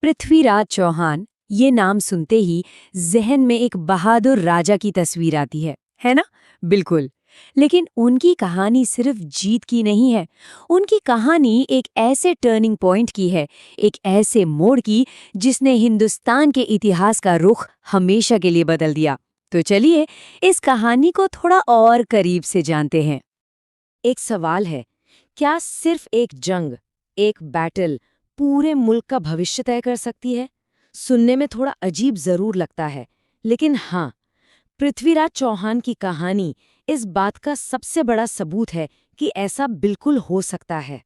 पृथ्वीराज चौहान, ये नाम सुनते ही जहन में एक बहादुर राजा की तस्वीर आती है ना? बिल्कुल। लेकिन उनकी कहानी सिर्फ जीत की नहीं है। उनकी कहानी एक ऐसे टर्निंग पॉइंट की है, एक ऐसे मोड़ की जिसने हिंदुस्तान के इतिहास का रुख हमेशा के लिए बदल दिया। तो चलिए इस कहानी को थोड़ा और करीब से जानते हैं। एक सवाल है, क्या सिर्फ एक जंग, एक बैटल पूरे मुल्क का भविष्य तय कर सकती है? सुनने में थोड़ा अजीब जरूर लगता है, लेकिन हाँ, पृथ्वीराज चौहान की कहानी इस बात का सबसे बड़ा सबूत है कि ऐसा बिल्कुल हो सकता है।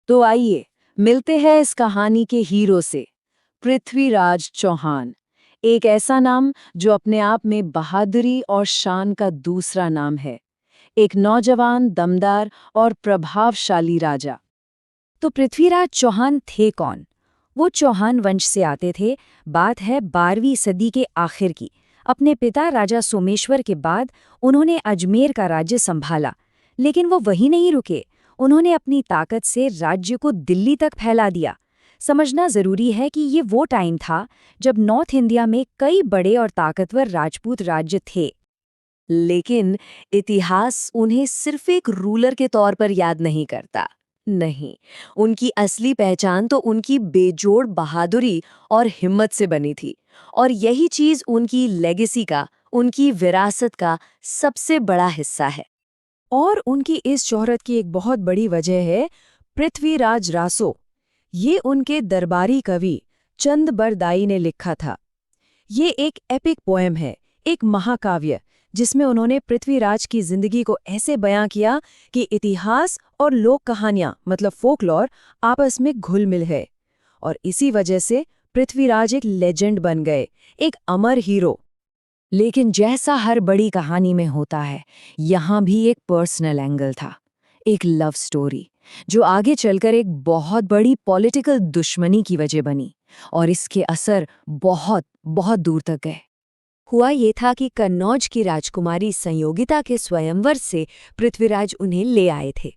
तो आइए मिलते हैं इस कहानी के हीरो से, पृथ्वीराज चौहान। एक ऐसा नाम जो अपने आप में बहादुरी और शान का दूसरा नाम है। एक नौजवान, दमदार और प्रभावशाली राजा। तो पृथ्वीराज चौहान थे कौन? वो चौहान वंश से आते थे। बात है 12वीं सदी के आखिर की। अपने पिता राजा सोमेश्वर के बाद उन्होंने अजमेर का राज्य संभाला। लेकिन वो वहीं नहीं रुके, उन्होंने अपनी ताकत से राज्य को दिल्ली तक फैला दिया। समझना जरूरी है कि ये वो टाइम था जब नॉर्थ इंडिया में कई बड़े और ताकतवर राजपूत राज्य थे। लेकिन इतिहास उन्हें सिर्फ एक रूलर के तौर पर याद नहीं करता। नहीं, उनकी असली पहचान तो उनकी बेजोड़ बहादुरी और हिम्मत से बनी थी। और यही चीज उनकी लेगेसी का, उनकी विरासत का सबसे बड़ा हिस्सा है। और उनकी इस शोहरत की एक बहुत बड़ी वजह है पृथ्वीराज रासो। ये उनके दरबारी कवि चंद बरदाई ने लिखा था। ये एक एपिक पोएम है, एक महाकाव्य, जिसमें उन्होंने पृथ्वीराज की जिंदगी को ऐसे बयां किया कि इतिहास और लोक कहानियां मतलब फोकलॉर आपस में घुल मिल है। और इसी वजह से पृथ्वीराज एक लेजेंड बन गए, एक अमर हीरो। लेकिन जैसा हर बड़ी कहानी में होता है, यहाँ भी एक पर्सनल एंगल था, एक लव स्टोरी, जो आगे चलकर एक बहुत बड़ी पॉलिटिकल दुश्मनी की वजह बनी। और इसके असर बहुत बहुत दूर तक गए। हुआ ये था कि कन्नौज की राजकुमारी संयोगिता के स्वयंवर से पृथ्वीराज उन्हें ले आए थे।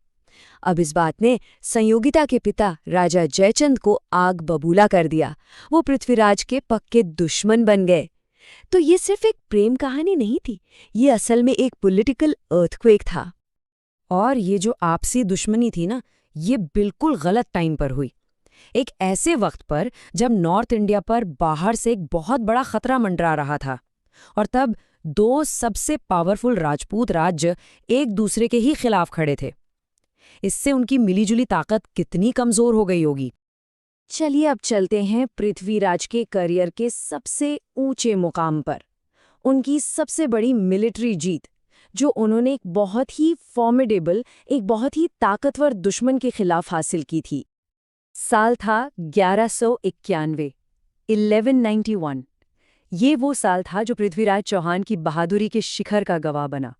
अब इस बात ने संयोगिता के पिता राजा जयचंद को आग बबूला कर दिया। वो पृथ्वीराज के पक्के दुश्मन बन गए। तो ये सिर्फ एक प्रेम कहानी नहीं थी, ये असल में एक पॉलिटिकल अर्थक्वेक था। और ये जो आपसी दुश्मनी थी ना, ये बिल्कुल गलत टाइम पर हुई। एक ऐसे वक्त पर जब नॉर्थ इंडिया पर बाहर से एक बहुत बड़ा खतरा मंडरा रहा था। और तब दो सबसे पावरफुल राजपूत राज्य एक दूसरे के ही खिलाफ खड़े थे। इससे उनकी मिलीजुली ताकत कितनी कमजोर हो गई होगी। चलिए अब चलते हैं पृथ्वीराज के करियर के सबसे ऊंचे मुकाम पर। उनकी सबसे बड़ी मिलिट्री जीत, जो उन्होंने एक बहुत ही फॉर्मिडेबल, एक बहुत ही ताकतवर दुश्मन के खिलाफ हासिल की थी। साल था 1191, 1191। ये वो साल था जो पृथ्वीराज चौहान की बहादुरी के शिखर का गवाह बना।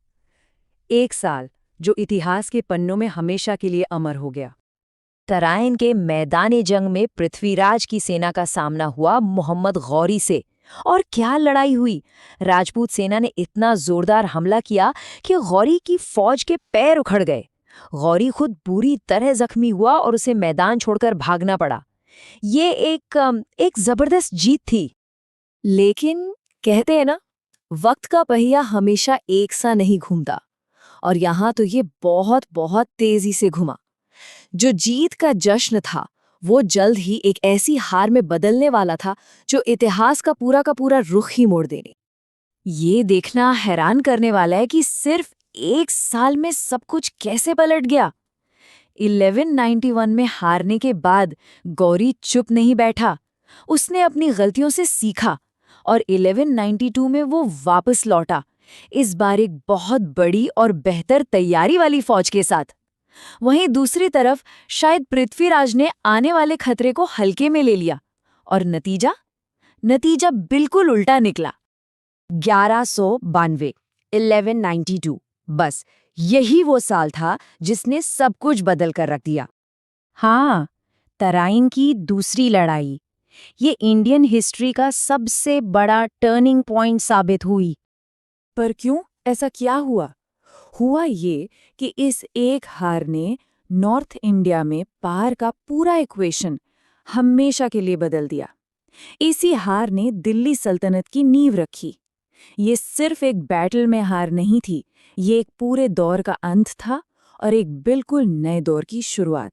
एक साल जो इतिहास के पन्नों में हमेशा के लिए अमर हो गया। तराइन के मैदाने जंग में पृथ्वीराज की सेना का सामना हुआ मोहम्मद गौरी से। और क्या लड़ाई हुई! राजपूत सेना ने इतना जोरदार हमला किया कि गौरी की फौज के पैर उखड़ गए। गौरी खुद बुरी तरह जख्मी हुआ और उसे मैदान छोड़कर भागना पड़ा। ये एक जबरदस्त जीत थी। लेकिन कहते हैं ना, वक्त का पहिया हमेशा एक सा नहीं घूमता। और यहाँ तो ये बहुत बहुत तेजी से घुमा। जो जीत का जश्न था, वो जल्द ही एक ऐसी हार में बदलने वाला था जो इतिहास का पूरा रुख ही मोड़ देने। ये देखना हैरान करने वाला है कि सिर्फ एक साल में सब कुछ कैसे पलट गया। 1191 में हारने के बाद गौरी चुप नहीं बैठा। उसने अपनी गलतियों से सीखा और 1192 में वो वापस लौटा, इस बार एक बहुत बड़ी और बेहतर तैयारी वाली फौज के साथ। वहीं दूसरी तरफ शायद पृथ्वीराज ने आने वाले खतरे को हल्के में ले लिया और नतीजा बिल्कुल उल्टा निकला। 1192, 1192, बस यही वो साल था जिसने सब कुछ बदल कर रख दिया। हाँ, तराइन की दूसरी लड़ाई, ये इंडियन हिस्ट्री का सबसे बड़ा टर्निंग पॉइंट साबित हुई। पर क्यों? ऐसा क्या हुआ? हुआ ये कि इस एक हार ने नॉर्थ इंडिया में पार का पूरा इक्वेशन, हमेशा के लिए बदल दिया। इसी हार ने दिल्ली सल्तनत की नींव रखी। ये सिर्फ एक बैटल में हार नहीं थी, ये एक पूरे दौर का अंत था और एक बिल्कुल नए दौर की शुरुआत।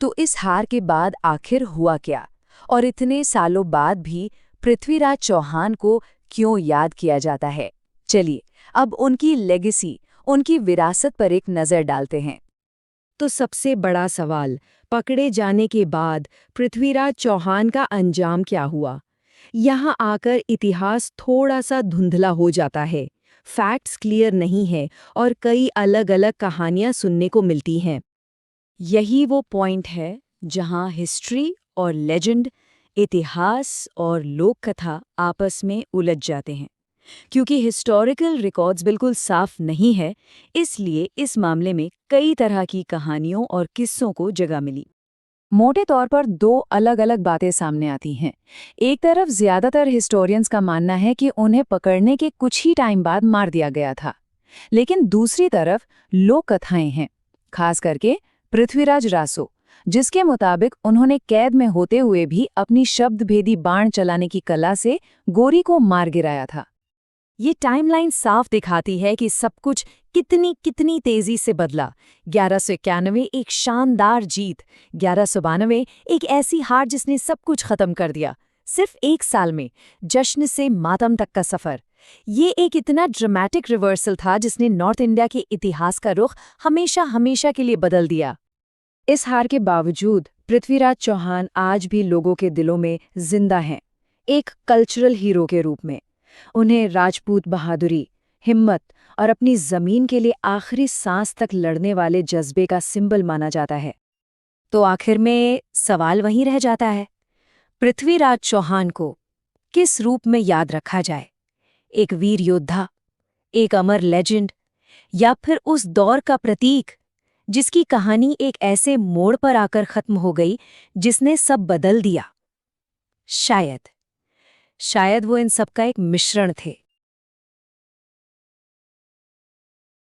तो इस हार के बाद आखिर हुआ क्या, और इतने सालों बाद भी पृथ्वीराज चौहान को क्यों याद किया जाता है? चलिए अब उनकी लेगेसी, उनकी विरासत पर एक नज़र डालते हैं। तो सबसे बड़ा सवाल, पकड़े जाने के बाद पृथ्वीराज चौहान का अंजाम क्या हुआ? यहाँ आकर इतिहास थोड़ा सा धुंधला हो जाता है, फैक्ट्स क्लियर नहीं है और कई अलग-अलग कहानियां सुनने को मिलती हैं। यही वो पॉइंट है जहाँ हिस्ट्री और लेजेंड, इतिहास और लोक कथा आपस में उलझ जाते हैं। क्योंकि हिस्टोरिकल रिकॉर्ड्स बिल्कुल साफ नहीं है, इसलिए इस मामले में कई तरह की कहानियों और किस्सों को जगह मिली। मोटे तौर पर दो अलग-अलग बातें सामने आती हैं। एक तरफ ज्यादातर हिस्टोरियंस का मानना है कि उन्हें पकड़ने के कुछ ही टाइम बाद मार दिया गया था, लेकिन दूसरी तरफ लोक कथाएं हैं, खास करके पृथ्वीराज रासो, जिसके मुताबिक उन्होंने कैद में होते हुए भी अपनी शब्दभेदी बाण चलाने की कला से गोरी को मार गिराया था। ये टाइमलाइन साफ दिखाती है कि सब कुछ कितनी कितनी तेजी से बदला। 1191 एक शानदार जीत, 1192 एक ऐसी हार जिसने सब कुछ खत्म कर दिया। सिर्फ एक साल में जश्न से मातम तक का सफर। ये एक इतना ड्रामेटिक रिवर्सल था जिसने नॉर्थ इंडिया के इतिहास का रुख हमेशा हमेशा के लिए बदल दिया। इस हार के बावजूद पृथ्वीराज चौहान आज भी लोगों के दिलों में जिंदा हैं, एक कल्चरल हीरो के रूप में। उन्हें राजपूत बहादुरी, हिम्मत और अपनी जमीन के लिए आखिरी सांस तक लड़ने वाले जज्बे का सिंबल माना जाता है। तो आखिर में सवाल वहीं रह जाता है, पृथ्वीराज चौहान को किस रूप में याद रखा जाए? एक वीर योद्धा, एक अमर लेजेंड, या फिर उस दौर का प्रतीक जिसकी कहानी एक ऐसे मोड़ पर आकर खत्म हो गई जिसने सब बदल दिया? शायद वो इन सब का एक मिश्रण थे।